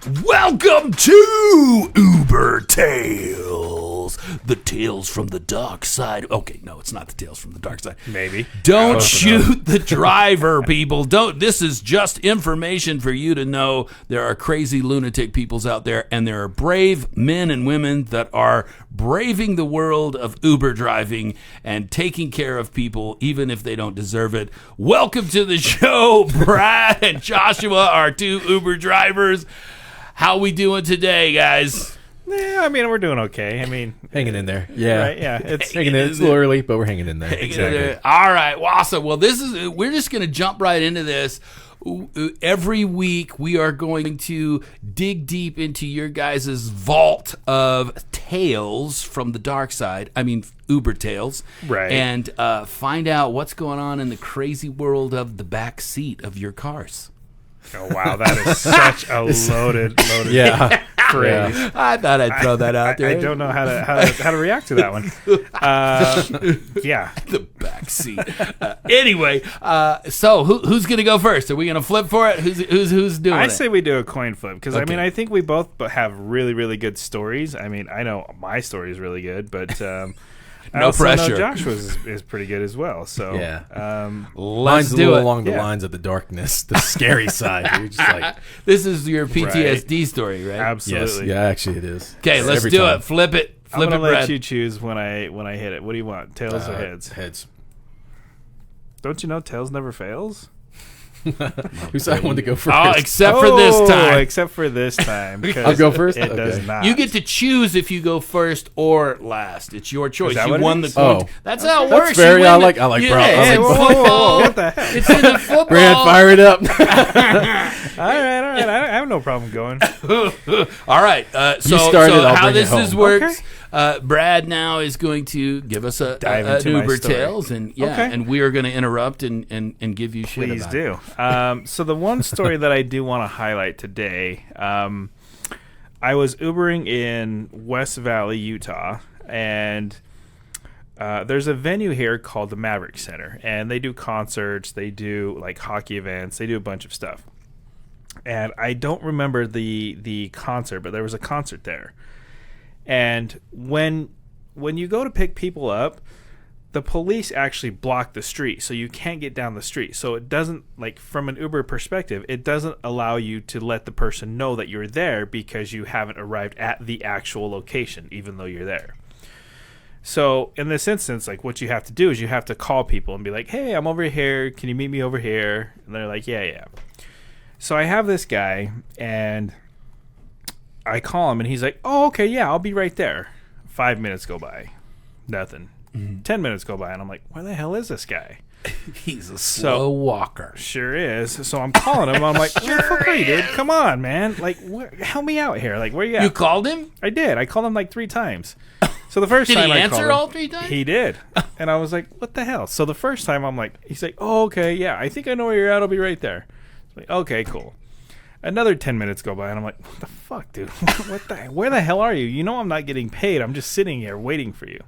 Welcome to Uber Tales, the tales from the dark side. Okay, no, it's not the tales from the dark side. Maybe. Don't shoot the driver, people. Don't. This is just information for you to know. There are crazy lunatic peoples out there, and there are brave men and women that are braving the world of Uber driving and taking care of people, even if they don't deserve it. Welcome to the show, Brad and Joshua, our two Uber drivers. How we doing today, guys? Yeah, I mean, we're doing okay. I mean, hanging in there. Yeah, right, yeah. It's hanging in. It's a little early, but we're hanging in there. Exactly. All right, well, awesome. Well, we're just going to jump right into this. Every week, we are going to dig deep into your guys' vault of tales from the dark side. I mean, Uber tales, right? And find out what's going on in the crazy world of the back seat of your cars. Oh, wow, that is such a loaded phrase. Yeah. I thought I'd throw that out there. I don't know how to react to that one. Yeah. The back seat. Anyway, so who's going to go first? Are we going to flip for it? Who's doing it? I say we do a coin flip because, okay. I mean, I think we both have really, really good stories. I mean, I know my story is really good, but... No pressure. Josh is pretty good as well. So yeah, let's do it along the lines of the darkness, the scary side. You're just like, this is your PTSD story, right? Absolutely. Yes. Yeah, actually, it is. Okay, let's do it. Flip it. I'm gonna let Brad. you choose when I hit it. What do you want? Tails or heads? Heads. Don't you know tails never fails? Who said I wanted to go first? Oh, except for this time. Except for this time. I'll go first? It does not. You get to choose if you go first or last. It's your choice. You won the coin. Oh. That's how it works. That's very, I like bro. Hey, football. What the hell? It's in the football. Brad, fire it up. All right. I have no problem going. All right. So how this works. Okay. Brad now is going to give us a Uber tales, and and we are going to interrupt and give you shit. Please about do. It. So the one story that I do want to highlight today, I was Ubering in West Valley, Utah, and there's a venue here called the Maverick Center, and they do concerts, they do like hockey events, they do a bunch of stuff. And I don't remember the concert, but there was a concert there. And when you go to pick people up, the police actually block the street, so you can't get down the street. So it doesn't, like, from an Uber perspective, it doesn't allow you to let the person know that you're there because you haven't arrived at the actual location, even though you're there. So in this instance, like, what you have to do is you have to call people and be like, hey, I'm over here. Can you meet me over here? And they're like, yeah. So I have this guy, and I call him, and he's like, oh, okay, yeah, I'll be right there. 5 minutes go by. Nothing. 10 minutes go by, and I'm like, where the hell is this guy? He's a slow walker. Sure is. So I'm calling him. I'm like, where the fuck are you, dude? Come on, man. Like, help me out here. Like, where you at? You called him? I did. I called him like 3 times. So the first time I called him. Did he answer all 3 times? He did. And I was like, what the hell? So the first time I'm like, he's like, oh, okay, yeah, I think I know where you're at. I'll be right there. Like, okay, cool. Another 10 minutes go by, and I'm like, what the fuck, dude? Where the hell are you? You know I'm not getting paid. I'm just sitting here waiting for you.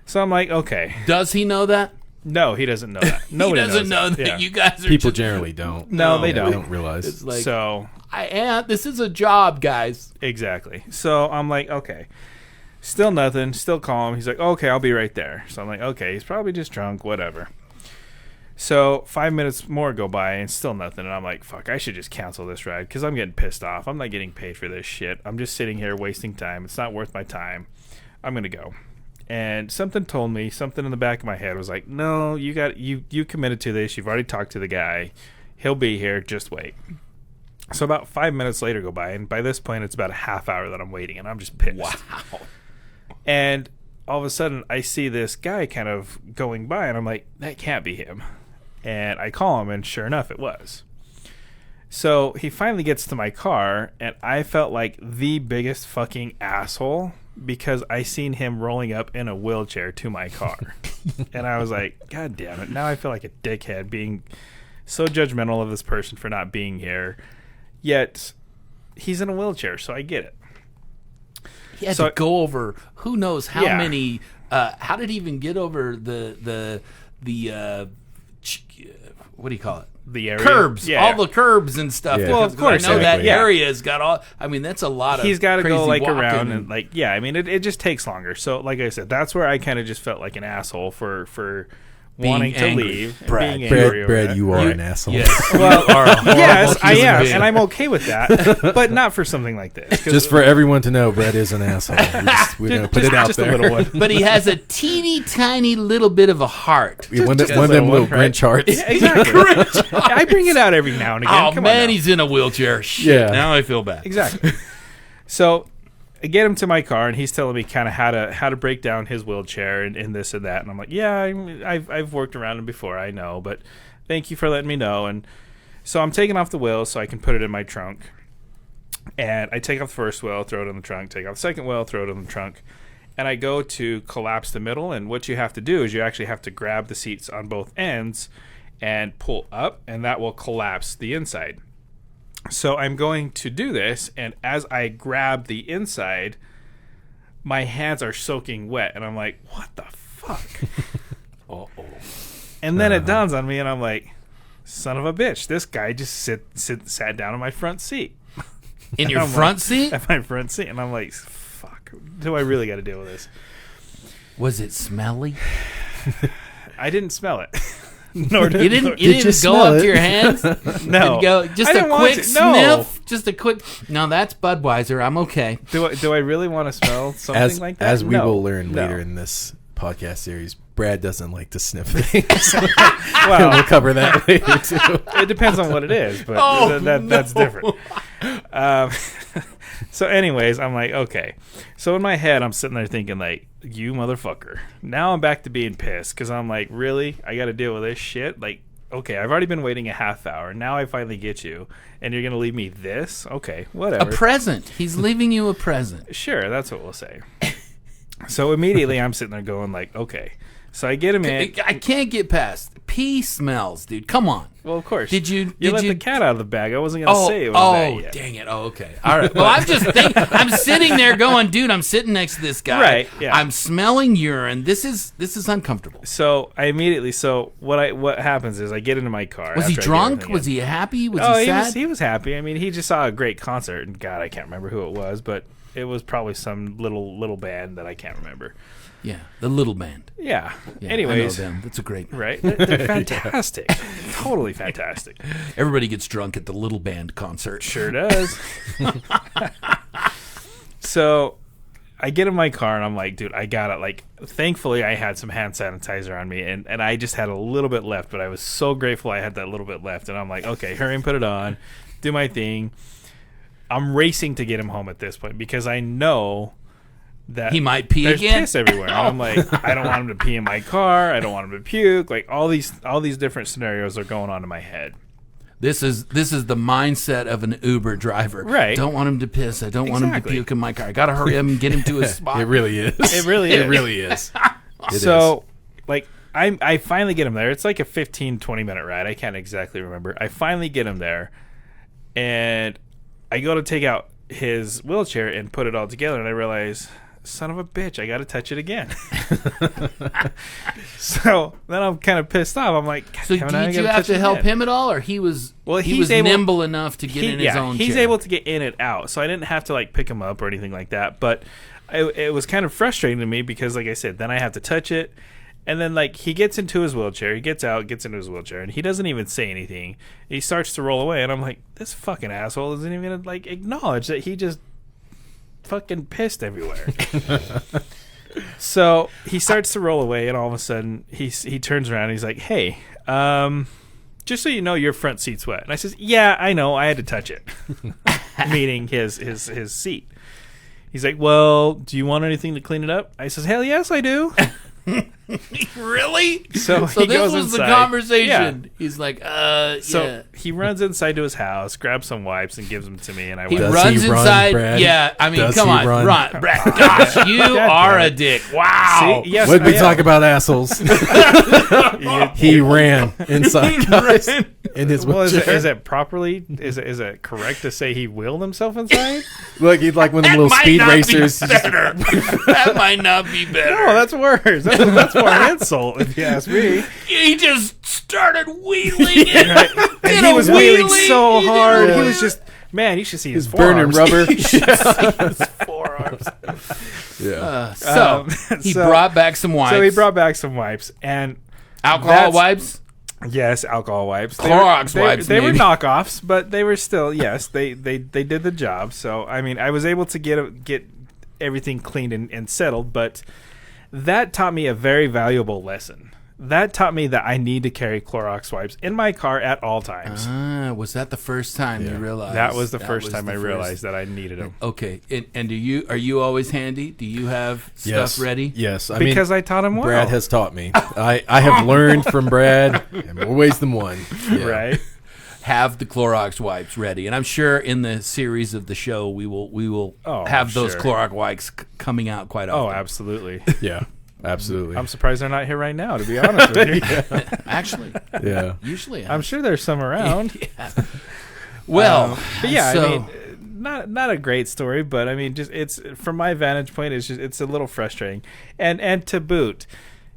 So I'm like, okay. Does he know that? No, he doesn't know that. Nobody doesn't know that you guys are people generally don't. No, they don't. They don't realize. It's like, so this is a job, guys. Exactly. So I'm like, okay. Still nothing. Still calm. He's like, okay, I'll be right there. So I'm like, okay, he's probably just drunk, whatever. So 5 minutes more go by and still nothing. And I'm like, fuck, I should just cancel this ride because I'm getting pissed off. I'm not getting paid for this shit. I'm just sitting here wasting time. It's not worth my time. I'm going to go. And something told me, something in the back of my head was like, no, you committed to this. You've already talked to the guy. He'll be here. Just wait. So about 5 minutes later go by. And by this point, it's about a half hour that I'm waiting. And I'm just pissed. Wow. And all of a sudden, I see this guy kind of going by. And I'm like, that can't be him. And I call him, and sure enough, it was. So he finally gets to my car, and I felt like the biggest fucking asshole because I seen him rolling up in a wheelchair to my car. And I was like, God damn it. Now I feel like a dickhead being so judgmental of this person for not being here. Yet he's in a wheelchair, so I get it. He had to go over who knows how many. How did he even get over the what do you call it? the area. Curbs, Yeah. all the curbs and stuff. Yeah. Well, of course, I know exactly. that area's got all. I mean, that's a lot of. He's got to crazy go like walking around and like, yeah. I mean, it just takes longer. So, like I said, that's where I kind of just felt like an asshole for wanting to angry. leave. And Brad. being angry over Brad, that. you are an asshole. Yes, Well, you are a horrible yes, I human am, being. and I'm okay with that, but not for something like this. 'Cause Just for everyone to know, Brad is an asshole. We're going to put it out just there. a little one. But he has a teeny tiny little bit of a heart. One just of a them little little one, right? Grinch hearts. Exactly. I bring it out every now and again. Oh Come man, on now. he's in a wheelchair. Shit, Yeah. now I feel bad. Exactly. So I get him to my car, and he's telling me kind of how to break down his wheelchair and this and that. And I'm like, yeah, I've worked around him before, I know, but thank you for letting me know. And so I'm taking off the wheel so I can put it in my trunk. And I take off the first wheel, throw it in the trunk. Take off the second wheel, throw it in the trunk. And I go to collapse the middle. And what you have to do is you actually have to grab the seats on both ends and pull up, and that will collapse the inside. So I'm going to do this, and as I grab the inside, my hands are soaking wet, and I'm like, what the fuck? Uh-oh. And then it dawns on me, and I'm like, son of a bitch, this guy just sat down in my front seat. In your I'm front like, seat? At my front seat, and I'm like, fuck, do I really got to deal with this? Was it smelly? I didn't smell it. Nor You didn't. nor- You Did you didn't go smell up it? to your hands. No. Didn't go, just I a didn't want quick to. No. sniff. Just a quick. No, that's Budweiser. I'm okay. Do I really want to smell something like that? As we No. will learn No. later in this podcast series, Brad doesn't like to sniff things. Well, We'll cover that later too. it depends on what it is, but Oh, that's no. different. So anyways, I'm like, okay. So in my head, I'm sitting there thinking like, you motherfucker. Now I'm back to being pissed because I'm like, really? I got to deal with this shit? Like, okay, I've already been waiting a half hour. Now I finally get you, and you're going to leave me this? Okay, A whatever. present. He's leaving you a present. Sure, that's what we'll say. So immediately I'm sitting there going like, okay. So I get him in. I can't get past pee smells, dude. Come on. Well, of course. Did you? You Did let you? the cat out of the bag. I wasn't going to say it was that yet. Dang it. Oh, okay. All right. Well, I'm just thinking. I'm sitting there going, dude. I'm sitting next to this guy. Right, yeah. I'm smelling urine. This is uncomfortable. So I immediately. So what happens is I get into my car. Was he after I get drunk? everything Was in. he happy? Was Oh, he sad? he was happy. I mean, he just saw a great concert, and God, I can't remember who it was, but it was probably some little band that I can't remember. Yeah, the little band. Yeah. Yeah, Anyways, I know them. That's a great band. right? They're fantastic. Totally fantastic. Everybody gets drunk at the little band concert. Sure does. So I get in my car and I'm like, dude, I gotta thankfully I had some hand sanitizer on me and I just had a little bit left, but I was so grateful I had that little bit left. And I'm like, okay, hurry and put it on, do my thing. I'm racing to get him home at this point because I know that He might pee there's again. piss everywhere. And I'm like, I don't want him to pee in my car. I don't want him to puke. Like all these different scenarios are going on in my head. This is the mindset of an Uber driver. Right. Don't want him to piss. I don't want him to Exactly. puke in my car. I gotta hurry up and get him to his spot. It really is. It really is. It really is. It So, like, I finally get him there. It's like a 15, 20-minute ride. I can't exactly remember. I finally get him there, and I go to take out his wheelchair and put it all together, and I realize, son of a bitch, I got to touch it again. So then I'm kind of pissed off. I'm like, God So damn it, I did gotta you have touch to it help again. him at all, or he was he he's was able- nimble enough to get in his own he's chair? able to get in and out, so I didn't have to like pick him up or anything like that. But it was kind of frustrating to me because, like I said, then I have to touch it, and then like he gets into his wheelchair, he gets out, gets into his wheelchair, and he doesn't even say anything. He starts to roll away, and I'm like, this fucking asshole isn't even gonna like acknowledge that he just fucking pissed everywhere. So he starts to roll away, and all of a sudden he turns around and he's like, hey, just so you know, your front seat's wet. And I says, yeah, I know, I had to touch it. Meaning his seat. He's like, well, do you want anything to clean it up? I says, hell yes, I do. Really? So So he this goes was inside. the conversation. Yeah. He's like, So yeah. he runs inside to his house, grabs some wipes, and gives them to me, and I He wipe. Does runs he run, inside. Brad? Yeah, I mean, Does come he on, run? run, Brad. Gosh, you God are damn a it. dick. Wow. See? Yes, What did we I talk am. about, assholes? He ran inside guys, in his Well, wheelchair. is it properly? Is it correct to say he wheeled himself inside? Look, he's like one of That them little might speed not racers. Be better. That might not be better. No, that's worse. That's more an insult, if you ask me. He just started wheeling. And he was wheeling so hard. He was just, man, you should see his burning forearms. rubber. You should see his forearms. So he brought back some wipes. So he brought back some wipes and alcohol wipes. Yes, alcohol wipes. Clorox wipes. They were knockoffs, but they were still they did the job. So I mean, I was able to get everything cleaned and settled, but that taught me a very valuable lesson. That taught me that I need to carry Clorox wipes in my car at all times. Was that the first time you realized? That was the first time I realized that I needed them. Okay, and are you always handy? Do you have stuff ready? Yes, because I taught him well. Brad has taught me. I have learned from Brad in more ways than one. Yeah. Right. Have the Clorox wipes ready, and I'm sure in the series of the show we will have those Clorox wipes coming out quite often. Oh, absolutely. Yeah. Absolutely. I'm surprised they're not here right now, to be honest with you. Actually, usually I'm sure there's some around. Well, but yeah, I mean, not a great story, but I mean, just it's from my vantage point, it's a little frustrating. And to boot,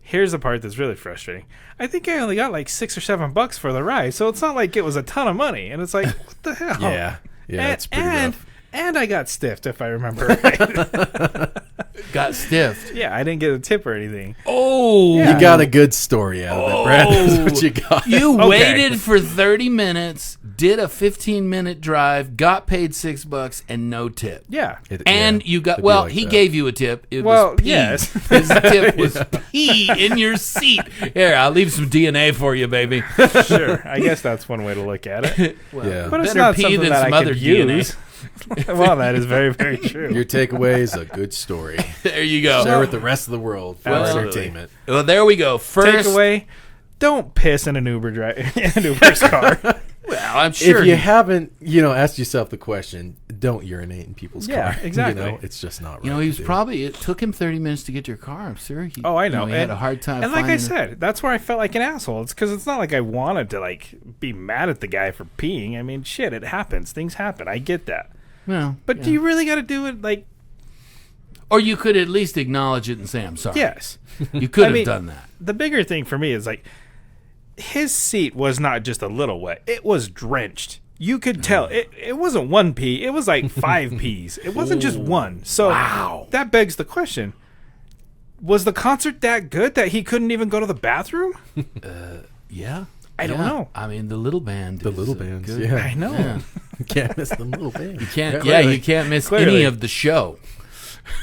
here's the part that's really frustrating. I think I only got like $6 or $7 for the ride, so it's not like it was a ton of money. And it's like, what the hell? Yeah, it's pretty rough. And I got stiffed, if I remember right. Got stiffed. Yeah, I didn't get a tip or anything. Oh, you got a good story out of it, Brad. That's what you got. You waited for 30 minutes, did a 15-minute drive, got paid $6 and no tip. Yeah, you got he gave you a tip. It was pee. Yes, his tip was pee in your seat. Here, I'll leave some DNA for you, baby. Sure, I guess that's one way to look at it. But it's not something that I could use. Well, that is very, very true. Your takeaway is a good story. There you go. Share with the rest of the world for entertainment. Well, there we go. First takeaway: don't piss in an Uber's car. Well, I'm sure if you haven't, asked yourself the question, don't urinate in people's car. Yeah, exactly. It's just not right. He was it took him 30 minutes to get to your car. I'm sure he. Oh, I know. He had a hard time. And like I said, that's where I felt like an asshole. It's because it's not like I wanted to be mad at the guy for peeing. I mean, shit, it happens. Things happen. I get that. Well, but do you really got to do it Or you could at least acknowledge it and say, I'm sorry. Yes. You could have done that. The bigger thing for me is his seat was not just a little wet. It was drenched. You could tell. It wasn't one pee. It was like 5 pees. It wasn't just one. So that begs the question. Was the concert that good that he couldn't even go to the bathroom? Yeah. I don't know. I mean, the little band. The little bands. Good. Yeah. I know. Yeah. You can't miss the little band. You can't. You can't miss any of the show.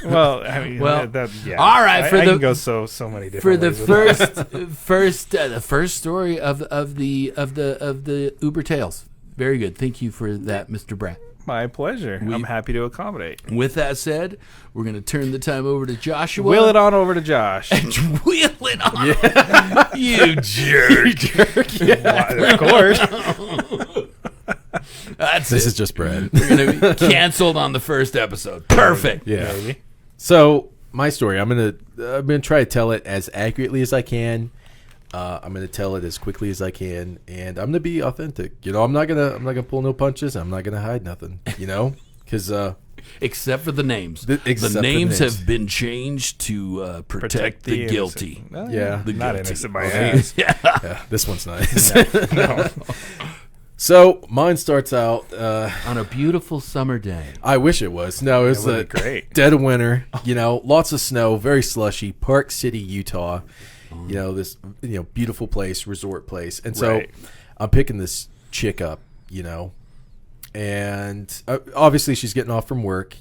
Well, I mean, all right. I can go so many different. For the ways first story of the Uber Tales. Very good. Thank you for that, Mr. Brad. My pleasure. I'm happy to accommodate. With that said, we're going to turn the time over to Joshua. Wheel it on over to Josh. Wheel it on. Yeah. You jerk. Yeah. Of course. This is just Brad. We're going to be canceled on the first episode. Perfect. Yeah. Maybe. So my story, I'm gonna try to tell it as accurately as I can. I'm gonna tell it as quickly as I can, and I'm gonna be authentic. I'm not gonna pull no punches. I'm not gonna hide nothing. Because except for the names, the names have been changed to protect the guilty. Yeah, the not innocent by hands. Yeah, this one's nice. No. So mine starts out on a beautiful summer day. I wish it was. No, it was great. Dead of winter. Lots of snow, very slushy. Park City, Utah. This beautiful place, resort place, and so I'm picking this chick up. And obviously she's getting off from work.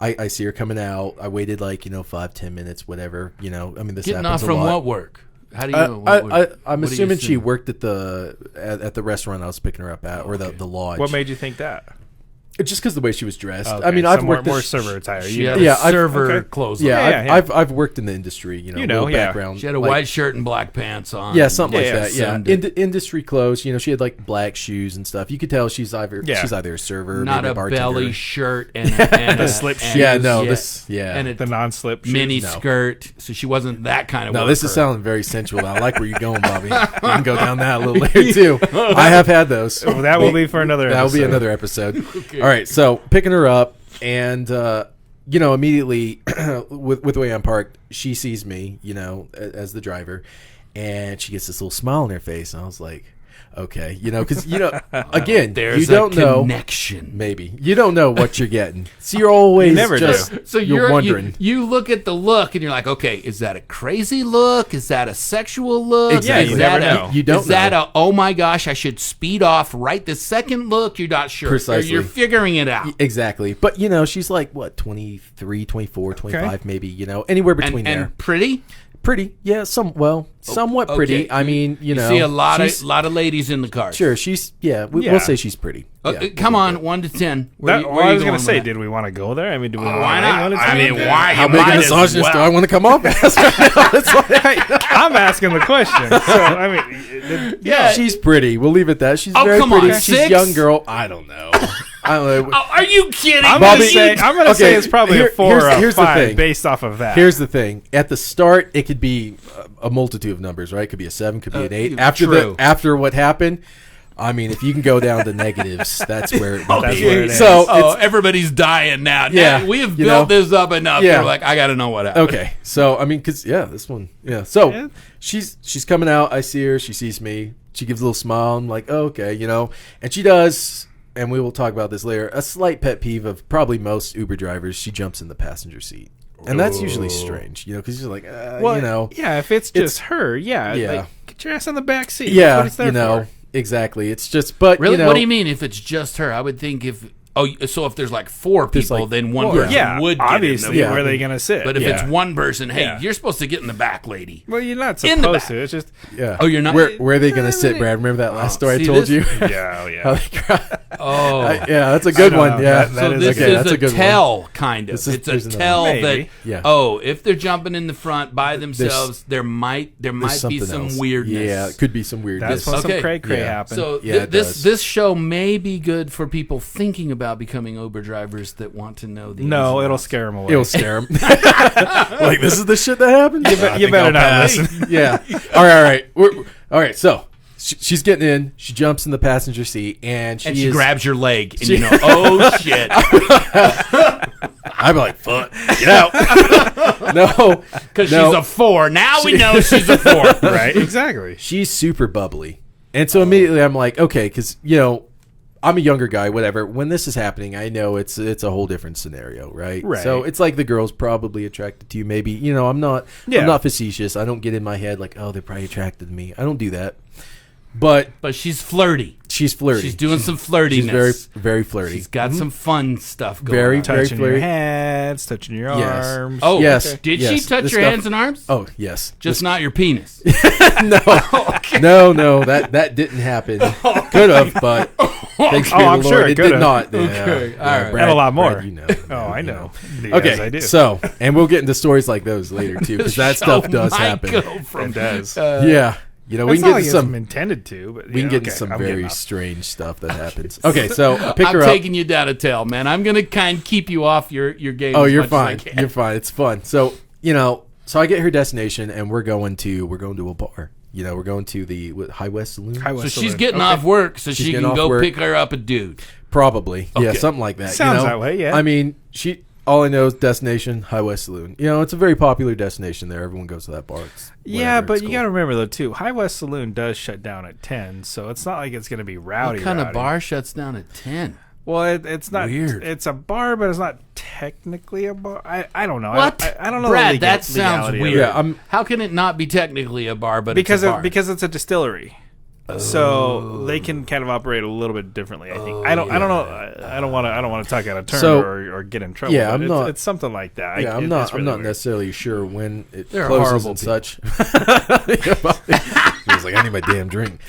I see her coming out. I waited 5-10 minutes, whatever. I mean, this getting happens off from a lot. what work? How do you know? I'm assuming she worked at the restaurant I was picking her up at, or the lodge. What made you think that? Just because the way she was dressed. Okay. I mean, I've worked more server attire. Server clothes. I've worked in the industry. Background. She had a white shirt and black pants on. Yeah, something like that. Yeah, industry clothes. She had black shoes and stuff. You could tell she's either a server, not maybe a bartender. belly shirt and a slip shoes. And the non-slip shoes. mini skirt. So she wasn't that kind of. No, this is sounding very sensual. I like where you're going, Bobby. We can go down that a little later too. I have had those. Well, that will be for another. That will be another episode. Okay. All right, so picking her up, and immediately with the way I'm parked, she sees me, as the driver, and she gets this little smile on her face, and I was like, okay, because again, There's you don't a know. connection. Maybe you don't know what you're getting, so you're always never just do. So you're wondering. You look at the look and you're like, okay, is that a crazy look? Is that a sexual look? Exactly. Yeah, you Is that never know. You don't Is that know. a, oh my gosh, I should speed off right this second look? You're not sure. Precisely. You're figuring it out. Exactly, but she's like what 23, 24, 25, maybe anywhere between there. And pretty? Pretty, yeah, somewhat Okay. pretty. I mean, You see a lot she's- of ladies in the car. Sure, she's we'll say she's pretty. Yeah, Come on, 1 to 10. I was going going to say, with did we want to go there? I mean, do we that? want Why to not? I mean, why? How You big a might as misogynist do I well. want to come off as? It's like, I'm asking the question. So, I mean, Yeah. she's pretty. We'll leave it at that. She's Oh, very come pretty. on, She's 6? a young girl. I don't know. I don't know. Oh, are you kidding I'm me? going to say okay, it's probably here- a 4 or a here's the 5 thing. based off of that. Here's the thing. At the start, it could be a multitude of numbers, right? It could be a 7, could be an 8. True. After what happened, I mean, if you can go down to negatives, that's where it will That's be. where it is. So Oh, it's everybody's dying now. Yeah, Now, we have you built know. this up enough. Yeah. They're like, I got to know what happened. okay. So I mean, because this one, So Yeah. she's coming out. I see her. She sees me. She gives a little smile. I'm like, oh, okay, and she does. And we will talk about this later. A slight pet peeve of probably most Uber drivers. She jumps in the passenger seat, and that's usually strange, because you're like, yeah, if it's just her, Yeah. like, get your ass on the back seat. That's yeah, what it's there for. exactly. It's just, but Really? What do you mean if it's just her? I would think so if there's like 4 There's people, like- then one well, person Yeah, would get obviously. in the Yeah. Where are they going to sit? But if Yeah. it's one person, hey, Yeah. you're supposed to get in the back, lady. well, you're not in the supposed back. to. It's just, Yeah. Oh, you're not- Where are they going to sit, Brad? Remember that last story I see told this? you? yeah, How yeah. they cry? Oh. Yeah, that's a good don't one. know. Yeah, That So is this okay, is that's a a good one. tell, kind of. This is- It's a there's another tell one. that Maybe. Yeah. if they're jumping in the front by themselves, there might be something some else. weirdness. Yeah, it could be some weirdness. That's when Okay. some cray-cray Yeah. happened. So Yeah, it does. this show may be good for people thinking about becoming Uber drivers that want to know the no, ins and it'll outs. scare them away. It'll scare them. Like, this is the shit that happened? You better not listen. Yeah. All right. All right. So she's getting in. She jumps in the passenger seat, and she, And she is, grabs your leg, and you know, oh shit! I'm like, fuck, get out. No, Because no. she's a 4. Now we know she's a 4. Right? Exactly. She's super bubbly, and so immediately I'm like, okay, because I'm a younger guy, whatever. When this is happening, I know it's a whole different scenario, right? Right. So it's like the girl's probably attracted to you. Maybe I'm not facetious. I don't get in my head like, oh, they're probably attracted to me. I don't do that. But She's flirty. she's flirty. She's doing some flirtiness. She's very, very flirty. She's got some fun stuff going Very, on. very Touching your flirty. hands, touching your Yes. arms. Oh, Yes. okay. Did Yes. she touch This your stuff- hands and arms? Oh yes. Just not your penis. No, that didn't happen. Could have, but thanks be to I'm the sure Lord, it it did could've. not. Okay, all right. And a lot more. Brad, Oh, I know. Okay, Yes, I do. so and we'll get into stories like those later too, because that stuff does might happen. Go from, It does. Yeah, we It's can not get like into it's some. intended to, but We can get into okay, some I'm very getting off. strange stuff that happens. Okay, so I pick I'm her up. taking you down a tail, man. I'm gonna kind of keep you off your game. Oh, as you're much as I fine. can. You're fine. It's fun. So so I get her destination, and we're going to a bar. We're going to the High West Saloon. High So West she's Saloon. getting Okay. off work, so She's she getting can off go work. pick her up a dude. Probably. Yeah, Okay. something like that. Sounds that way, yeah. I mean, all I know is destination, High West Saloon. It's a very popular destination there. Everyone goes to that bar. It's Yeah, whatever, but it's you cool. got to remember though too. High West Saloon does shut down at 10, so it's not like it's going to be rowdy. What kind of rowdy. bar shuts down at 10? Well, it's not. Weird. It's a bar, but it's not technically a bar. I don't know. What? I don't know. Brad, the that sounds legality of weird. it. Yeah, How can it not be technically a bar, but because it's a bar? because it's a distillery. So they can kind of operate a little bit differently. I think. I don't know. I don't want to talk out of turn So- or get in trouble. Yeah, but I'm it's, not- It's something like that. Yeah, I'm It's not. really I'm not weird. necessarily sure when it They're closes horrible and people. such. He was like, I need my damn drink.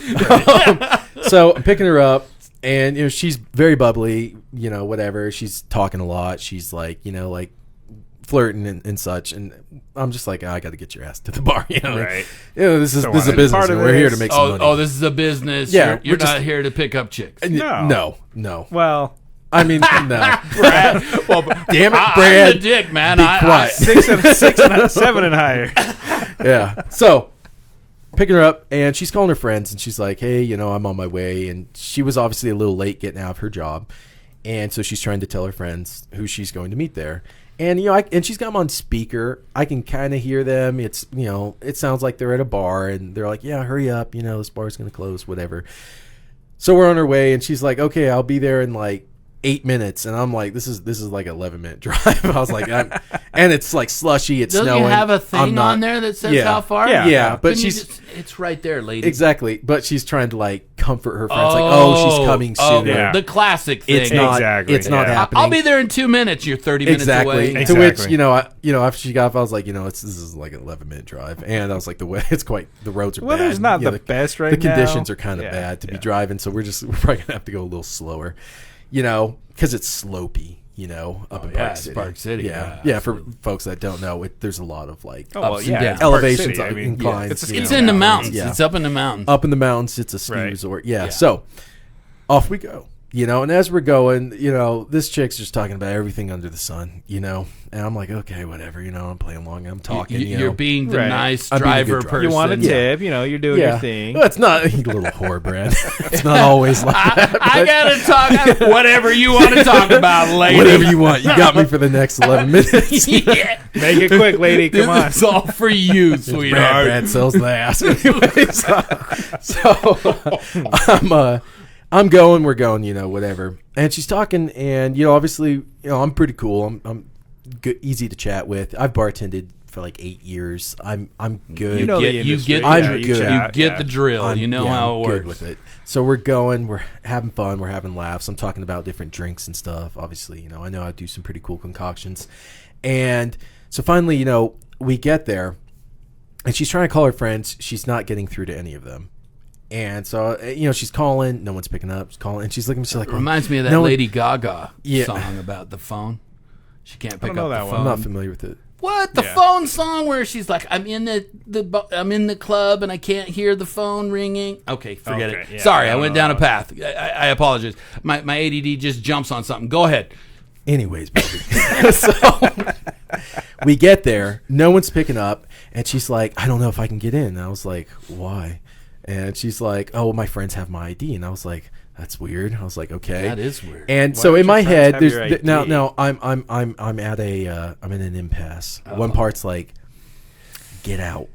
So I'm picking her up, and she's very bubbly. Whatever. She's talking a lot. She's like, like flirting and such. And I'm just like, I got to get your ass to the bar. Right. This is So a what? business. Part of And we're it here is- to make some money. Oh, this is a business. Yeah, you're we're just- not here to pick up chicks. No. No. Well, I mean, no. Brad, well, Damn it, I'm Brad. the dick, man. Be I- quiet. 7 and higher. Yeah. So picking her up, and she's calling her friends, and she's like, hey, I'm on my way. And she was obviously a little late getting out of her job. And so she's trying to tell her friends who she's going to meet there. And, you know, and she's got them on speaker. I can kind of hear them. It's, you know, it sounds like they're at a bar and they're like, yeah, hurry up. You know, this bar's going to close, whatever. So we're on our way and she's like, okay, I'll be there in like 8 minutes. And I'm like, this is like an 11-minute drive. I was like, and it's like slushy. It's Doesn't snowing. you have a thing on there that says how far? Yeah, but it's right there, lady. Exactly. But she's trying to like comfort her friends. Like, oh, she's coming soon. yeah. The classic thing. It's not. Exactly. It's not happening. I'll be there in 2 minutes. You're 30 minutes away. To which, you know, after she got off, I was like, you know, this is like an 11-minute drive, and I was like, the roads are bad. Weather's not the best right now. The conditions are kind of bad to be driving, so we're probably gonna have to go a little slower, you know, because it's slopey. You know, up in Park City. Yeah. For folks that don't know, there's a lot of like ups and downs. Elevations, inclines. It's in the mountains. Yeah. It's up in the mountains. Up in the mountains, it's a ski resort. Yeah. So off we go. You know, and as we're going, you know, this chick's just talking about everything under the sun, you know, and I'm like, okay, whatever, you know, I'm playing along, I'm talking. You're being the nice I'm driver being person. You want a tip, you know, you're doing your thing. Well, it's not, you little whore, Brad. It's not always like that. I gotta talk whatever you want to talk about, lady. Whatever you want. You got me for the next 11 minutes. Yeah. Make it quick, lady. Come on. It's all for you, sweetheart. Brad sells the ass. Anyways, so we're going, you know, whatever. And she's talking, and, you know, obviously, you know, I'm pretty cool. I'm good, easy to chat with. I've bartended for like 8 years. I'm good. You know the industry. I'm good. You get the drill. You know how it works. Good with it. So we're going. We're having fun. We're having laughs. I'm talking about different drinks and stuff. Obviously, you know, I know how to do some pretty cool concoctions. And so finally, you know, we get there, and she's trying to call her friends. She's not getting through to any of them. And so, you know, she's calling. No one's picking up. She's calling. And she's looking. She's like, reminds me of that Lady Gaga song about the phone. She can't pick up the phone. I'm not familiar with it. What? The phone song where she's like, I'm in the club and I can't hear the phone ringing. Okay, forget it. Yeah, sorry, I went down a path. I apologize. My ADD just jumps on something. Go ahead. Anyways, baby. So we get there. No one's picking up. And she's like, I don't know if I can get in. And I was like, why? And she's like, oh, my friends have my ID. And I was like, that's weird. I was like, okay, that is weird. And so in my head, there's now I'm at I'm in an impasse. Oh. One part's like, get out,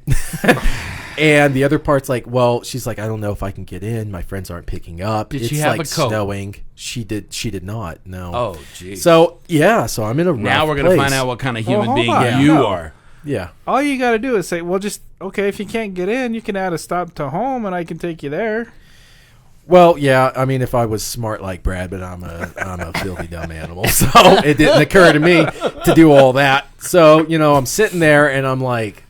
and the other part's like, well, she's like, I don't know if I can get in. My friends aren't picking up. Did it's she have like a coat? Snowing. She did not. No. Oh, geez. So so I'm in a rough now we're gonna place. find out what kind of human being on. you are. Yeah. All you got to do is say, well, just, okay, if you can't get in, you can add a stop to home and I can take you there. Well, yeah, I mean, if I was smart like Brad, but I'm a filthy dumb animal, so it didn't occur to me to do all that. So, you know, I'm sitting there and I'm like,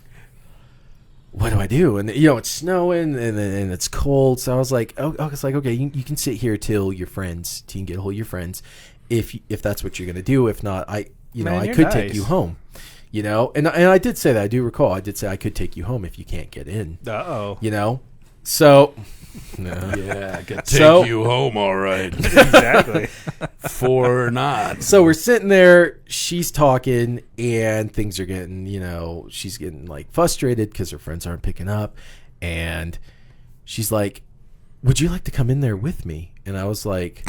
what do I do? And, you know, it's snowing and it's cold. So I was like, it's like, okay, you can sit here till you can get a hold of your friends if that's what you're going to do. If not, I could take you home. You know, and I did say that. I do recall. I did say I could take you home if you can't get in. Uh-oh. You know? So, yeah, I could take you home, all right. Exactly. For not. So we're sitting there. She's talking, and things are getting, you know, she's getting, like, frustrated because her friends aren't picking up. And she's like, would you like to come in there with me? And I was like...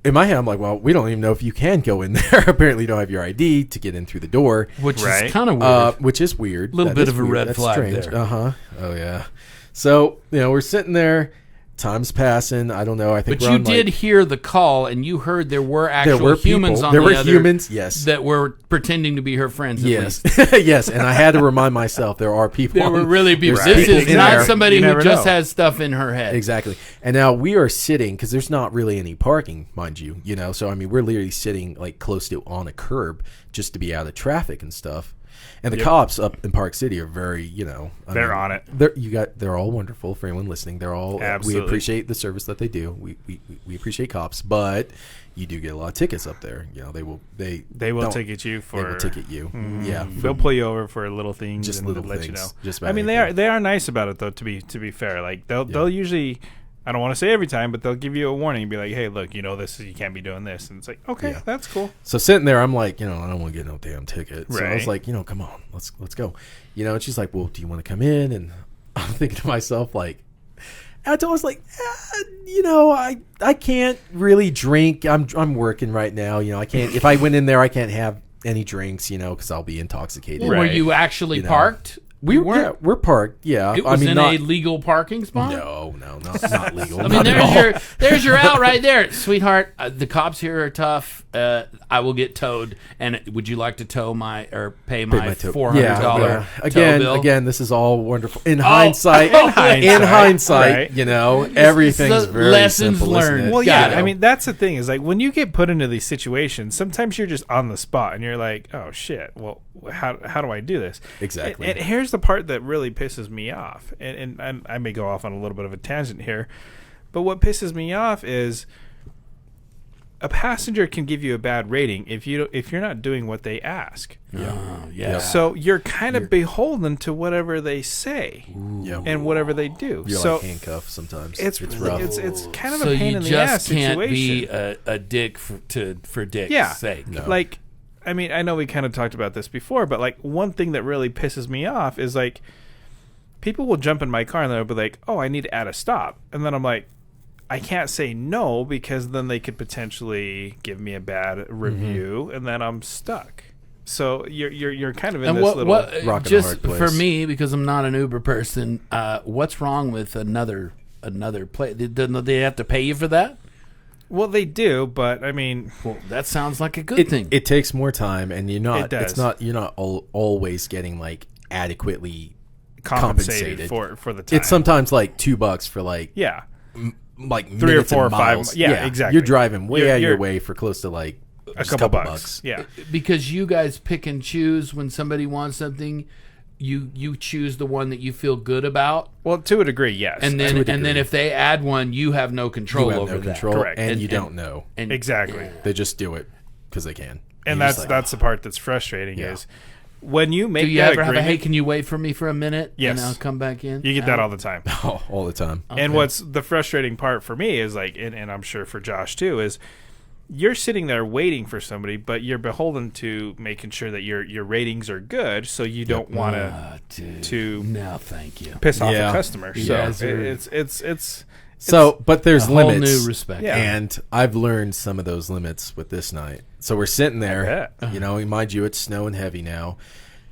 In my head, I'm like, well, we don't even know if you can go in there. Apparently, you don't have your ID to get in through the door. Which is kind of weird. Which is weird. A little bit of a red flag there. Uh-huh. Oh, yeah. So, you know, we're sitting there. Time's passing. I don't know. I think but you did hear the call, and you heard there were humans people. on there the were other humans, yes, that were pretending to be her friends. Yes, yes. And I had to remind myself there are people. There were really people. This is not somebody who just has stuff in her head. Exactly. And now we are sitting because there's not really any parking, mind you. You know, so I mean, we're literally sitting like close to on a curb just to be out of traffic and stuff. And the cops up in Park City are very, you know, they're on it. They're all wonderful for anyone listening. They're all absolutely. We appreciate the service that they do. We appreciate cops, but you do get a lot of tickets up there. You know, they will ticket you for. They will ticket you. Mm-hmm. Yeah, they'll pull you over for little things. Just and little let things. you know. Just I mean, they are nice about it though. To be fair, like they'll usually. I don't want to say every time, but they'll give you a warning and be like, hey, look, you know, you can't be doing this. And it's like, okay, that's cool. So sitting there, I'm like, you know, I don't want to get no damn ticket. So right. I was like, you know, come on, let's go. You know, and she's like, well, do you want to come in? And I'm thinking to myself, like, I was like, I can't really drink. I'm working right now. I can't. If I went in there, I can't have any drinks. Because I'll be intoxicated. Were you actually parked? We're parked. Yeah, It was in a legal parking spot. No, not legal. I mean, there's your out right there, sweetheart. The cops here are tough. I will get towed. And would you like to pay my $400 tow bill? Again, this is all wonderful. In hindsight, right. Everything's very lessons simple, learned. Well, yeah, I mean, that's the thing is like when you get put into these situations, sometimes you're just on the spot and you're like, oh shit, well, how do I do this? Exactly. And here's the part that really pisses me off, and I may go off on a little bit of a tangent here, but what pisses me off is a passenger can give you a bad rating if you're not doing what they ask. Yeah. So you're kind of beholden to whatever they say and whatever they do. You're so like handcuffed sometimes. It's rough. it's kind of a pain in the ass situation. So you just can't be a dick for dick's sake. No. Like, I mean, I know we kind of talked about this before, but like one thing that really pisses me off is like people will jump in my car and they'll be like, "Oh, I need to add a stop," and then I'm like, I can't say no because then they could potentially give me a bad review, and then I'm stuck. So you're kind of in this little rock and hard just place. for me, because I'm not an Uber person. What's wrong with another place? Do they have to pay you for that? Well, they do, but I mean, that sounds like a good thing. It takes more time, and you're not. It does. It's not. You're not always getting like adequately compensated for the time. It's sometimes like $2 for like like 3 or 4 or 5 miles. Yeah, exactly. You're driving way out of your way for close to like a couple bucks. Yeah, because you guys pick and choose when somebody wants something. You choose the one that you feel good about. Well, to a degree, yes. And then if they add one, you have no control over that. Correct. And you don't know. Exactly. They just do it because they can. And that's the part that's frustrating is when you make do you that ever agreement. Have a, hey, can you wait for me for a minute? Yes. And I'll come back in. You get that all the time. All the time. Okay. And what's the frustrating part for me is like, and I'm sure for Josh too, is you're sitting there waiting for somebody, but you're beholden to making sure that your ratings are good, so you don't want to no, thank you, piss off a customer. Yeah, so it's but there's a limits. whole new respect, and I've learned some of those limits with this night. So we're sitting there, mind you, it's snowing heavy now.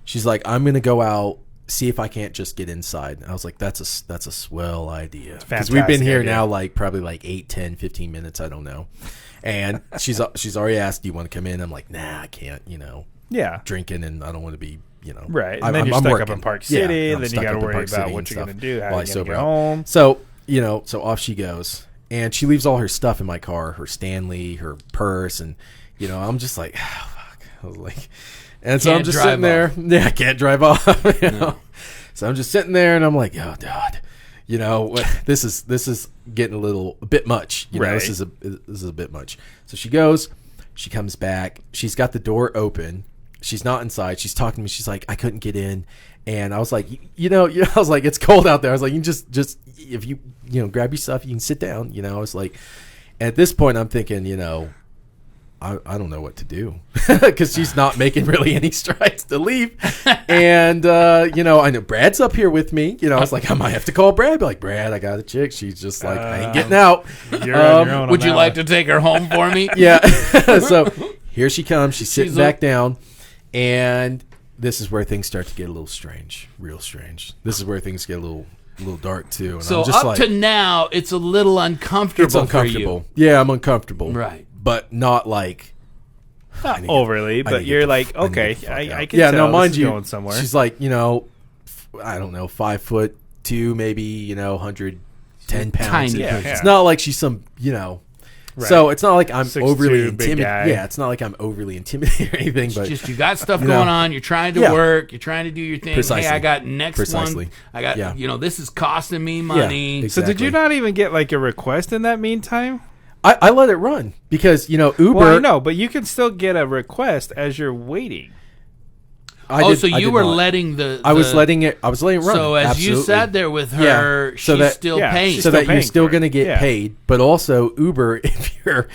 She's like, I'm gonna go out, see if I can't just get inside. And I was like, that's a swell idea, because we've been here now like probably like 8, 10, 15 minutes, I don't know. And she's already asked, do you want to come in? I'm like, nah, I can't, drinking, and I don't want to be, right. And then you're stuck up in Park City, and then you got to worry about what you're going to do, how you're going to get home. So, so off she goes, and she leaves all her stuff in my car, her Stanley, her purse, and, I'm just like, oh, fuck. I was like, and so I'm just sitting there. Yeah, I can't drive off. No. So I'm just sitting there, and I'm like, oh, God. This is getting a bit much. Right. This is a bit much. So she goes, she comes back. She's got the door open. She's not inside. She's talking to me. She's like, I couldn't get in. And I was like, I was like, it's cold out there. I was like, you just if you grab your stuff, you can sit down. I was like, at this point, I'm thinking, I don't know what to do, because she's not making really any strides to leave. And, I know Brad's up here with me. I was like, I might have to call Brad. Be like, Brad, I got a chick. She's just like, I ain't getting out. You're on your own. Would you like to take her home for me? Yeah. So here she comes. She's sitting back down. And this is where things start to get a little strange, real strange. This is where things get a little dark, too. And so I'm just up to now, it's a little uncomfortable. It's uncomfortable. For you. Yeah, I'm uncomfortable. Right. But not like... Not overly, but you're like, okay, I can tell mind you, going somewhere. She's like, I don't know, 5'2", maybe, 110 pounds. Tiny. Yeah. It's not like she's some, Right. So it's not like I'm 6'2", overly big intimidated. guy. Yeah, it's not like I'm overly intimidated or anything. But just you got stuff going on. You're trying to work. You're trying to do your thing. Precisely. Hey, I got next one. I got this is costing me money. Yeah, exactly. So did you not even get like a request in that meantime? I let it run because Uber. Well, I know, but you can still get a request as you're waiting. So you were letting I was letting it run. So as you sat there with her, she's still paying. So that you're still going to get paid. But also Uber, if you're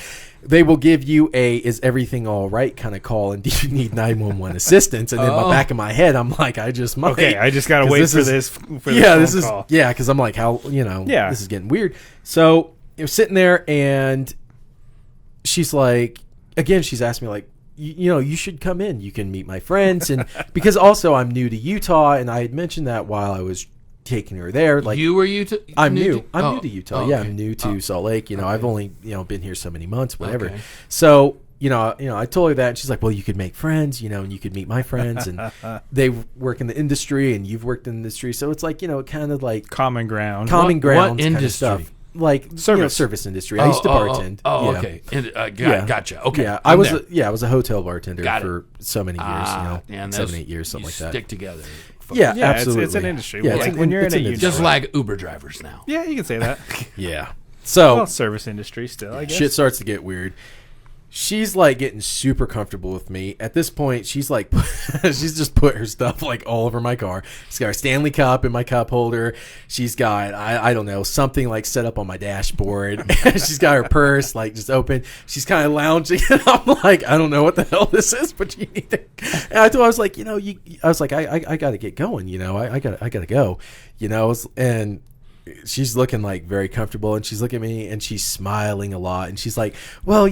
they will give you a "is everything all right" kind of call, and do you need 911 assistance? And in the back of my head, I'm like, I just might. Okay, I just gotta wait for this. Call. Because I'm like, how this is getting weird. So you're sitting there, and she's like, again, she's asked me like, you should come in. You can meet my friends, and because also I'm new to Utah, and I had mentioned that while I was taking her there. Like, you were Utah? I'm new to Utah. Okay. I'm new to Salt Lake. I've only been here so many months, whatever. Okay. So I told her that, and she's like, well, you could make friends, and you could meet my friends, and they work in the industry, and you've worked in the industry, so it's like kind of like common ground. What kind industry? of stuff. Like service industry. I used to bartend. Okay. Gotcha. Okay. Yeah, I was a hotel bartender for so many years. 7, 8 years, something like that. Stick together. Yeah, absolutely. It's an industry. Yeah, like when you're in a industry. Just like Uber drivers now. Yeah, you can say that. Yeah. So service industry still, I guess. Shit starts to get weird. She's like getting super comfortable with me. At this point, she's like, she's just put her stuff like all over my car. She's got her Stanley Cup in my cup holder. She's got, I don't know, something like set up on my dashboard. She's got her purse like just open. She's kind of lounging. And I'm like, I don't know what the hell this is, but you need to. And I was like, I got to get going. I got to go. And she's looking like very comfortable, and she's looking at me and she's smiling a lot, and she's like, well,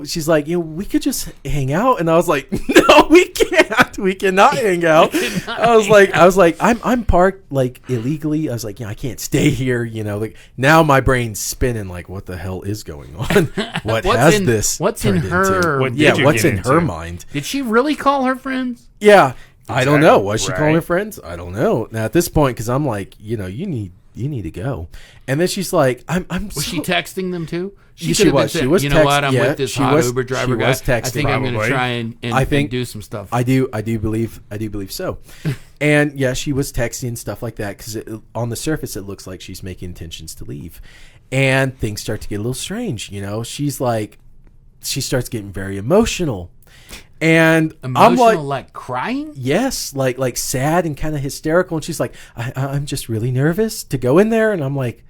she's like, we could just hang out. And I was like, no, we can't. We cannot hang out. I was like, I'm parked like illegally. I was like, I can't stay here. Like now my brain's spinning like, what the hell is going on? What's in her? What's in her mind? Did she really call her friends? Yeah. I don't know. Was she calling her friends? I don't know. Now at this point, because I'm like, you need to go. And then she's like, Was she texting them too? She was. She was. You know what? I'm with this hot Uber driver guy. Texting. I think I'm going to try and do some stuff. I do believe so. And yeah, she was texting stuff like that because on the surface it looks like she's making intentions to leave, and things start to get a little strange. She's like, she starts getting very emotional. And emotional, I'm like crying? Yes, like sad and kind of hysterical. And she's like, I'm just really nervous to go in there. And I'm like,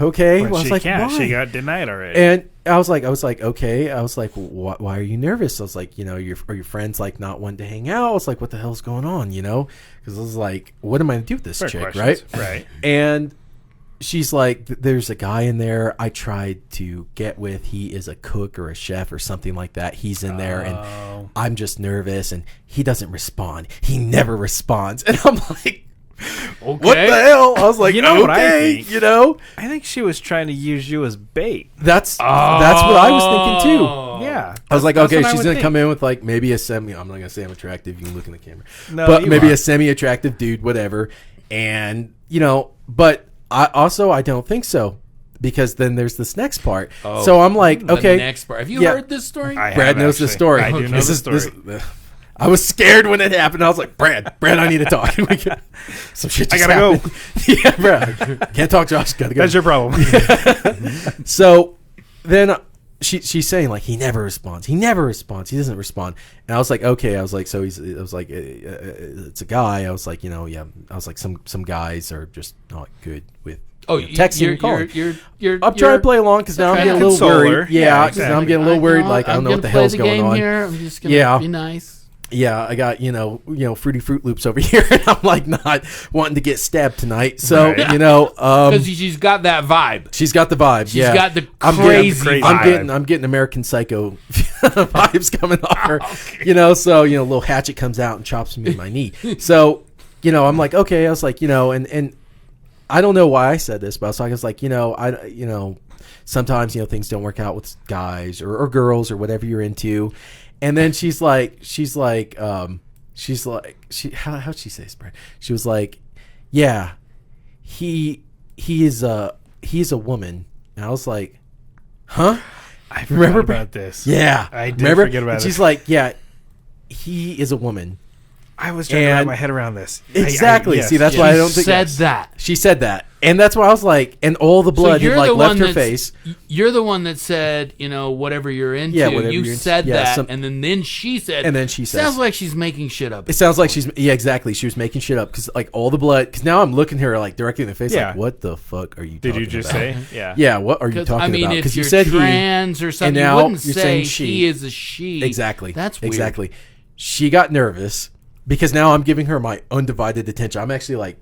okay. Well, I was like, why? Why? She got denied already. And I was like, okay. I was like, why are you nervous? I was like, are your friends like not wanting to hang out? I was like, what the hell's going on? Because I was like, what am I gonna do with this Fair chick, questions. right? And she's like, there's a guy in there I tried to get with. He is a cook or a chef or something like that. He's in there, and I'm just nervous, and he doesn't respond. He never responds. And I'm like, okay. What the hell? I was like, what I think? I think she was trying to use you as bait. That's what I was thinking too. Yeah. I was like, okay, she's going to come in with like maybe I'm not going to say I'm attractive. You can look in the camera. No, but maybe a semi-attractive dude, whatever. And, but I don't think so, because then there's this next part. So I'm like, okay. The next part. Have you heard this story? Brad knows the story. I do know the story. I was scared when it happened. I was like, Brad, I need to talk. Some shit just happened. Go. Yeah, Brad. Can't talk, Josh. Gotta go. That's your problem. So then she's saying like, he never responds. He doesn't respond. And I was like, okay. I was like, it's a guy. I was like, I was like, some guys are just not good with texting and calling. I'm trying to play along because now I'm getting a little worried. Yeah, because now I'm getting a little worried. Like, I don't know what the hell's going on here. I'm just gonna be nice. Yeah, I got Fruity Fruit Loops over here, and I'm like not wanting to get stabbed tonight. So because she's got that vibe. She's got the vibe. She's got the crazy vibe. I'm getting American Psycho vibes coming off her. Okay. So little hatchet comes out and chops me in my knee. So I'm like, okay. I was like, and I don't know why I said this, but I was like, sometimes things don't work out with guys or girls or whatever you're into. And then how'd she say this, Brad? She was like, yeah, he's a woman. And I was like, huh? I forgot about this. Yeah. I did forget about it. She's like, yeah, he is a woman. I was trying to wrap my head around this. Exactly. See, that's why I don't think said that. She said that. And that's why I was like, and all the blood had like left her face. You're the one that said, whatever you're into. Yeah, whatever you you're said into. that, and then she said. And then she says, sounds like she's making shit up. It sounds like exactly. She was making shit up because like all the blood. Because now I'm looking at her like directly in the face. Like, what the fuck are you? Did you just say? Yeah. Yeah. What are you talking about? Because you said trans or something, you wouldn't say he is a she. Exactly. That's weird. Exactly. She got nervous because now I'm giving her my undivided attention. I'm actually like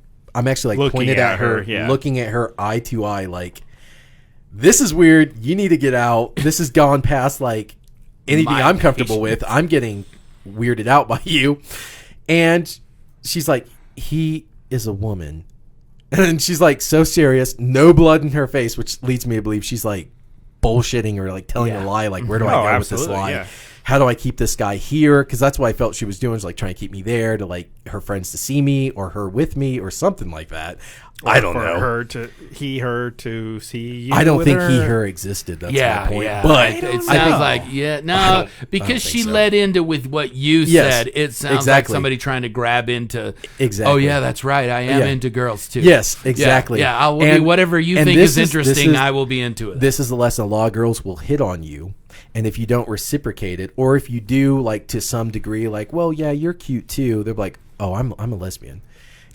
pointed at her, looking at her eye to eye, like, this is weird. You need to get out. This has gone past like anything I'm comfortable with. I'm getting weirded out by you. And she's like, he is a woman. And she's like so serious, no blood in her face, which leads me to believe she's like bullshitting or like telling a lie. Like, where do I go with this lie? Yeah. How do I keep this guy here? Because that's what I felt she was doing, was like trying to keep me there, to like her friends to see me or her with me or something like that. I don't know. Her to see you. I don't think he, her existed. That's my point. Yeah. But it sounds like, because she led into with what you said, it sounds like somebody trying to grab into, oh yeah, that's right, I am into girls too. Yes, exactly. Yeah, I will be whatever you think is interesting, I will be into it. This is the lesson. A lot of girls will hit on you. And if you don't reciprocate it, or if you do, like to some degree, like, well, yeah, you're cute too. They're like, oh, I'm a lesbian,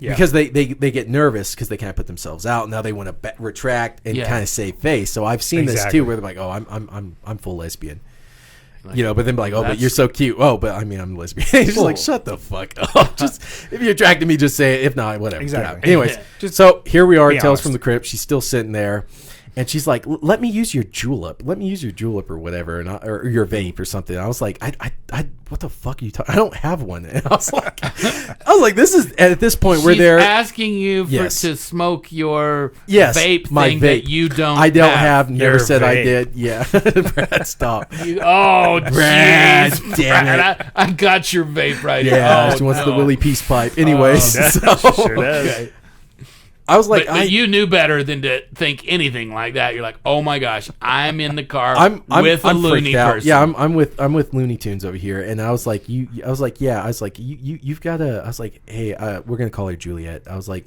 because they get nervous because they can't put themselves out. Now they want to retract and kind of save face. So I've seen this too, where they're like, oh, I'm full lesbian, but then be like, oh, but you're so cute. Oh, but I mean, I'm lesbian. It's just like, shut the fuck up. Just if you're attracted to me, just say it. If not, whatever. Exactly. Anyways, so here we are. Tales from the Crypt. She's still sitting there. And she's like, let me use your julep. Let me use your julep or whatever, or your vape or something. I was like, I what the fuck are you talking? I don't have one. And I was like, this is at this point where they're asking you to smoke your vape thing that you don't. I don't have. Never said vape. I did. Yeah, Brad, stop. Brad, damn it! I got your vape right here. Yeah, she wants the Willie Peace pipe. Anyways, sure does. Okay. I was like, but you knew better than to think anything like that. You're like, oh my gosh, I'm in the car with a loony person. Yeah, I'm with Looney Tunes over here, and I was like, you've got to. I was like, hey, we're gonna call her Juliet. I was like,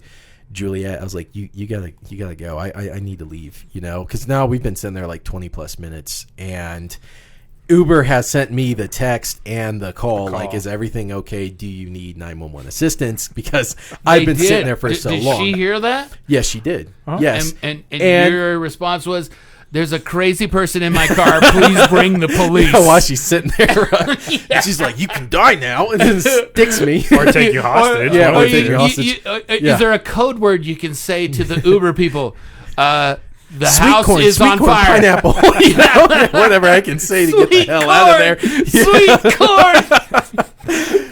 Juliet. I was like, you gotta go. I need to leave, because now we've been sitting there like 20 plus minutes, and Uber has sent me the text and the call. Like, is everything okay? Do you need 911 assistance? Because I've been sitting there for so long. Did she hear that? Yes, she did. Huh? Yes. And your response was, there's a crazy person in my car. Please bring the police. While she's sitting there. And she's like, you can die now. And then sticks me. Or take you hostage. Or take you hostage. Is there a code word you can say to the Uber people? The sweet house corn, is on fire. Pineapple. Whatever I can say to get the hell out of there. Sweet corn.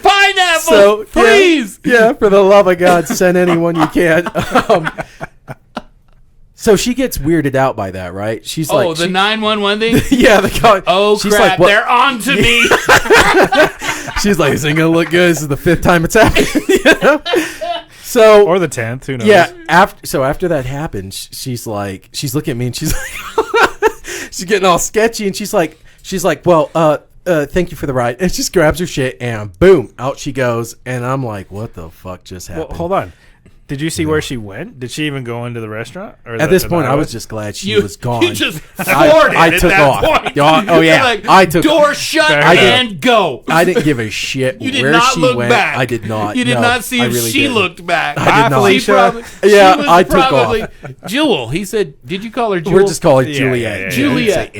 Pineapple. Please. Yeah, for the love of God, send anyone you can. So she gets weirded out by that, right? She's like, the 911 thing? Yeah, the guy. Oh, she's crap. Like, they're on to me. She's like, this ain't going to look good. This is the 5th time it's happened. So, or the 10th, who knows? Yeah, after that happens, she's looking at me and she's like, she's getting all sketchy, and she's like, well, thank you for the ride, and she just grabs her shit and boom, out she goes, and I'm like, what the fuck just happened? Well, hold on. Did you see where she went? Did she even go into the restaurant? Or at this point, I was just glad she was gone. You just floored it I took off. Point. Oh yeah, like, I took door shut and go. I didn't give a shit you did where not she look went. back. I did not. You did not see if really she didn't. looked back. I did not. Felicia. I took off. Jewel. He said, "Did you call her Jewel?" We're just calling her Juliet. Yeah. Juliet.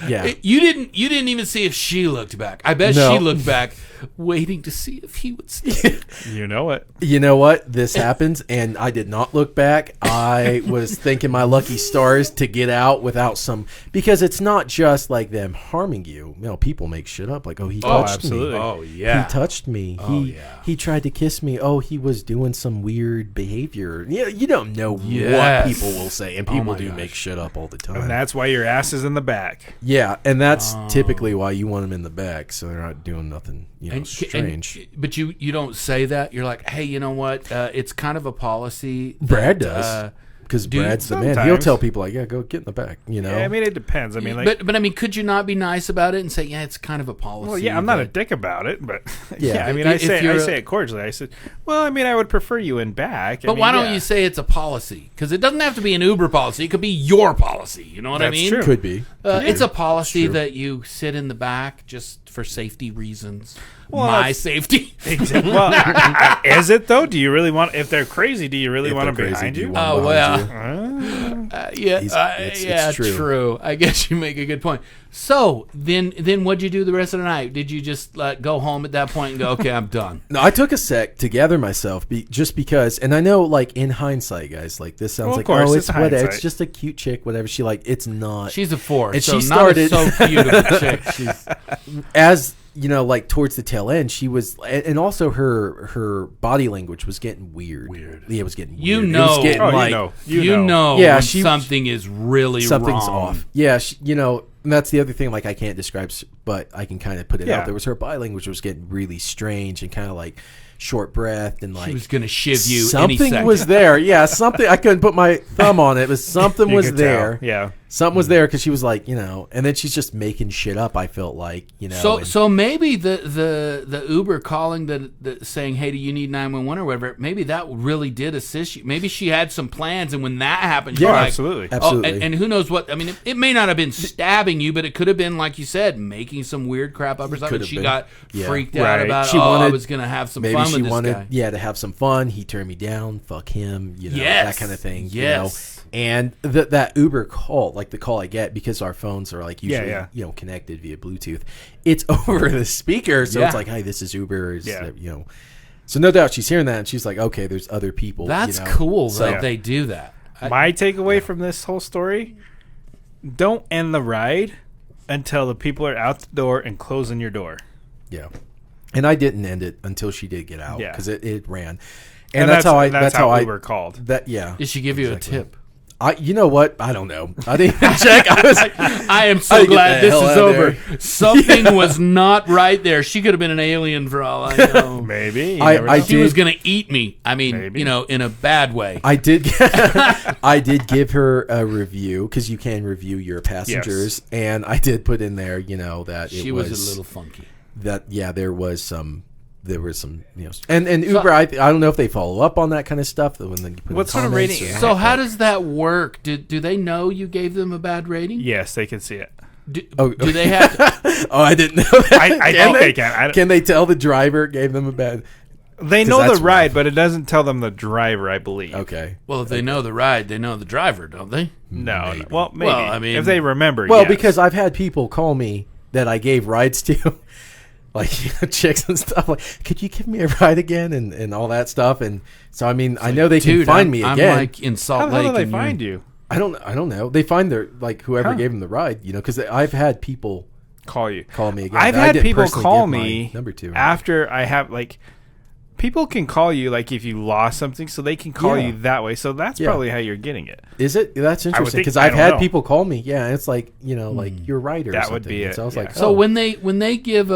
Yeah. You didn't even see if she looked back. I bet she looked back, waiting to see if he would stay. You know it. You know what? This happens, and I did not look back. I was thanking my lucky stars to get out without some, because it's not just like them harming you. People make shit up like, oh, he touched me. Oh yeah, he touched me. He tried to kiss me. Oh, he was doing some weird behavior. You don't know what people will say, and people do make shit up all the time. And that's why your ass is in the back. Yeah, and that's typically why you want them in the back, so they're not doing nothing strange. But you don't say that. You're like, hey, you know what? It's kind of a policy. Brad does. because Brad's the man. He'll sometimes. tell people like, "Yeah, go get in the back." You know. Yeah, I mean, it depends. I mean, like, but I mean, could you not be nice about it and say, yeah, it's kind of a policy? well, yeah, I'm not a that- dick about it, but Yeah. yeah, I mean, If I you're say it cordially. I said, well, I mean, I would prefer you in back. But why don't you say it's a policy? Because it doesn't have to be an Uber policy. It could be your policy. You know what I That's mean? true. Could be. It's a policy True. that you sit in the back just for safety reasons. Well, My that's- safety. Exactly. Well, is it though? Do you really want? If they're crazy, do you really If want them they're crazy, behind do you you? want Oh, them behind well. you? Yeah, It's true. I guess you make a good point. So then what'd you do the rest of the night? Did you just go home at that point and go, okay, I'm done? No, I took a sec to gather myself, just because, and I know, like in hindsight, guys, like this sounds Well, of like, course, oh, it's it's whatever, hindsight. it's just a cute chick, whatever. She like, it's not. She's a 4, And so she not started- a so cute of a chick. She's As you know, like towards the tail end, she was, and also her body language was getting weird. Yeah, it was getting weird. You It was know. getting, Oh, like, you know Yeah, when she- something is really something's wrong. off. Yeah, you know, and that's the other thing. Like, I can't describe, but I can kind of put it Yeah. out. There was her body language was getting really strange and kind of like short breathed and like She was going to shiv you any something second. was there. Yeah, something. I couldn't put my thumb on it, but something You was could there. tell. Yeah. Something was there because she was like, you know, and then she's just making shit up. I felt like, you know. So maybe the Uber calling the saying, hey, do you need 911 or whatever, maybe that really did assist you. Maybe she had some plans, and when that happened, she's Yeah, like, absolutely. oh, Absolutely. and who knows what, I mean, it may not have been stabbing you, but it could have been, like you said, making some weird crap up or something. Could have she been. got Yeah. freaked out Right. about, She I wanted- was going to have some maybe fun she with this wanted, guy. yeah, to have some fun. He turned me down. Fuck him. You know, Yes. that kind of thing. Yes. You know? And that Uber call, like the call I get, because our phones are like usually, Yeah. you know, connected via Bluetooth. It's over the speaker, so Yeah. it's like, hey, this is Uber. Yeah. You know, so no doubt she's hearing that, and she's like, okay, there's other people. That's you know? cool So, that they do that. My takeaway from this whole story: don't end the ride until the people are out the door and closing your door. yeah. And I didn't end it until she did get out Yeah. because it ran. And that's how I. That's how Uber called. That yeah. Did she give you Exactly. a tip? You know what? I don't know. I didn't even check. I was like, I am I so get glad the this hell is out of over. there. Something was not right there. She could have been an alien for all I know. Maybe. You I never know. She was did- going to eat me. I mean, Maybe. you know, in a bad way. I did. I did give her a review because you can review your passengers, and I did put in there, you know, that She it was a little funky. that. Yeah, there was some, you know, and Uber. I don't know if they follow up on that kind of stuff. When they put in What sort of comments rating- or So not, how but- does that work? Do they know you gave them a bad rating? Yes, they can see it. Do they have? Oh, I didn't know that. I think they can. Can they tell the driver gave them a bad? They 'Cause know that's the ride, rough. but it doesn't tell them the driver, I believe. Okay. Well, if they know the ride, they know the driver, don't they? No. Maybe. Well, maybe. Well, I mean- if they remember. Well, yes. because I've had people call me that I gave rides to, like chicks and stuff. Like, could you give me a ride again, and all that stuff. And so, I mean, I know they can Dude, find I'm, me I'm again. like in Salt how the Lake. hell do they and you're- find you? I don't know. They find their like whoever Huh. gave them the ride, you know, because I've had people Call you. call me again. I've I had didn't people personally call give my me number two after I have like. People can call you like if you lost something, so they can call Yeah. you that way. So that's Yeah. probably how you're getting it. Is it? That's interesting think- because I I've don't had know. people call me. Yeah, and it's like, you know, like you're right or That something. would be And it, So I was yeah. like, So oh. when they give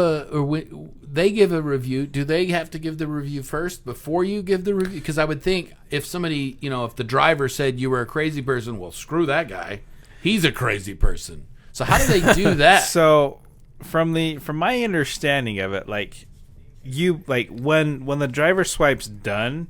they give a review, do they have to give the review first before you give the review? Because I would think if somebody, you know, if the driver said you were a crazy person, well, screw that guy. He's a crazy person. So how do they do that? So from my understanding of it, like you like when the driver swipes done,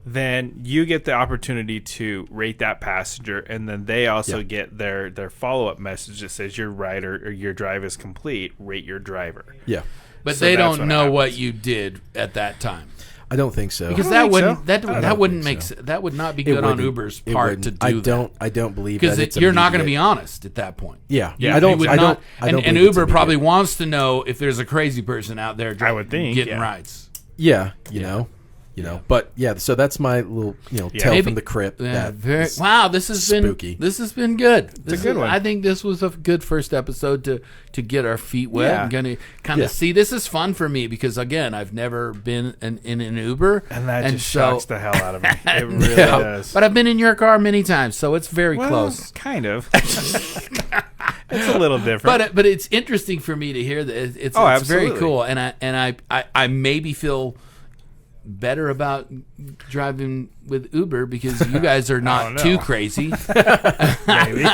then you get the opportunity to rate that passenger, and then they also Yeah. get their follow-up message that says your ride or your drive is complete, rate your driver. Yeah, But So they that's don't what know happens. what you did at that time. I don't think so. Because don't that think wouldn't so. that wouldn't think make so. that would not be It good on wouldn't. Uber's It part wouldn't. to do I don't believe because that it's you're not going to immediate. be honest at that point. Yeah, Yeah, I don't. You would I don't. not- I don't. and believe it's Uber probably immediate. wants to know if there's a crazy person out there I would think, getting yeah. rides. Yeah, you know. But yeah, so that's my little, tale Maybe- from the crypt. Yeah, that wow, this has spooky. been good. This a good one. I think this was a good first episode to get our feet wet Yeah. and gonna kind of Yeah. see. This is fun for me because again, I've never been in an Uber, And that just so- shocks the hell out of me. It really Yeah. does. But I've been in your car many times, so it's very Well, close. kind of. It's a little different. But it's interesting for me to hear that. It's Oh, very absolutely. cool, and I maybe feel better about driving with Uber because you guys are not know. too crazy. Maybe.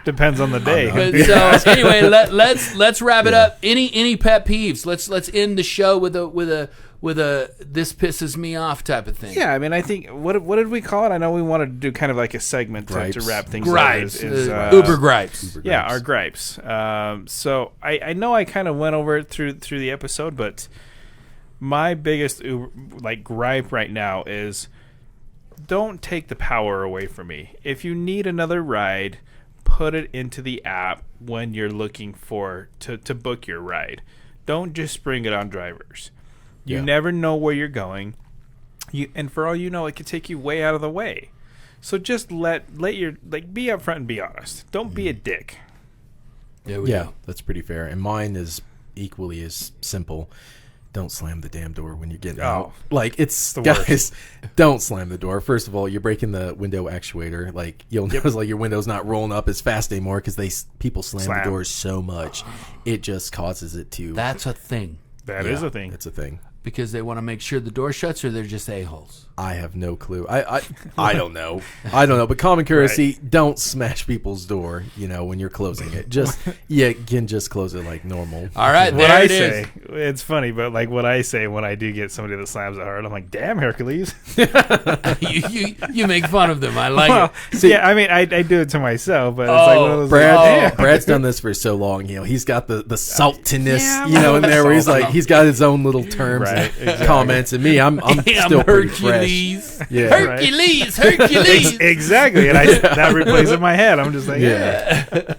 Depends on the day. But, so anyway, let's wrap it up. Any pet peeves? Let's end the show with a this pisses me off type of thing. Yeah, I mean, I think what did we call it? I know we wanted to do kind of like a segment to wrap things gripes. up. Uber gripes. Yeah, our gripes. So I know I kind of went over it through the episode, but my biggest gripe right now is don't take the power away from me. If you need another ride, put it into the app when you're looking to book your ride. Don't just spring it on drivers. You never know where you're going. And for all you know, it could take you way out of the way. So just let your be upfront and be honest. Don't be a dick. Yeah, that's pretty fair. And mine is equally as simple. Don't slam the damn door when you're getting out. Like, it's the guys, worst. Don't slam the door. First of all, you're breaking the window actuator. Like, you'll notice like your window's not rolling up as fast anymore because people slam the doors so much. It just causes it to. That's a thing. That is a thing. It's a thing. Because they want to make sure the door shuts, or they're just a-holes. I have no clue. I don't know. I don't know. But common courtesy, don't smash people's door, when you're closing it. Just, you can just close it like normal. All right, What there I it say, is. it's funny, but like what I say when I do get somebody that slams it hard, I'm like, damn, Hercules. you make fun of them. I like it. See, yeah, I mean, I do it to myself, but it's like one of those. Brad's done this for so long. He's got the saltiness, Yeah, in there where he's got his own little terms Right, and exactly. comments. And me, I'm still pretty fresh. Hercules. Yeah. Hercules. Hercules. Exactly, and that replays in my head. I'm just like, Yeah.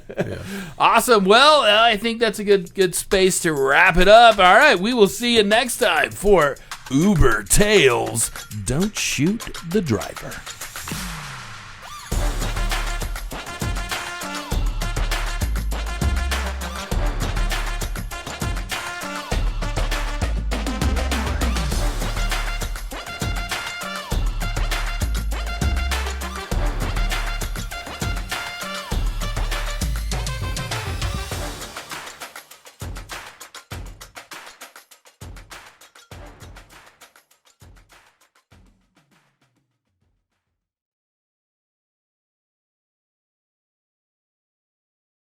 Awesome. Well, I think that's a good space to wrap it up. All right, we will see you next time for Uber Tales. Don't shoot the driver.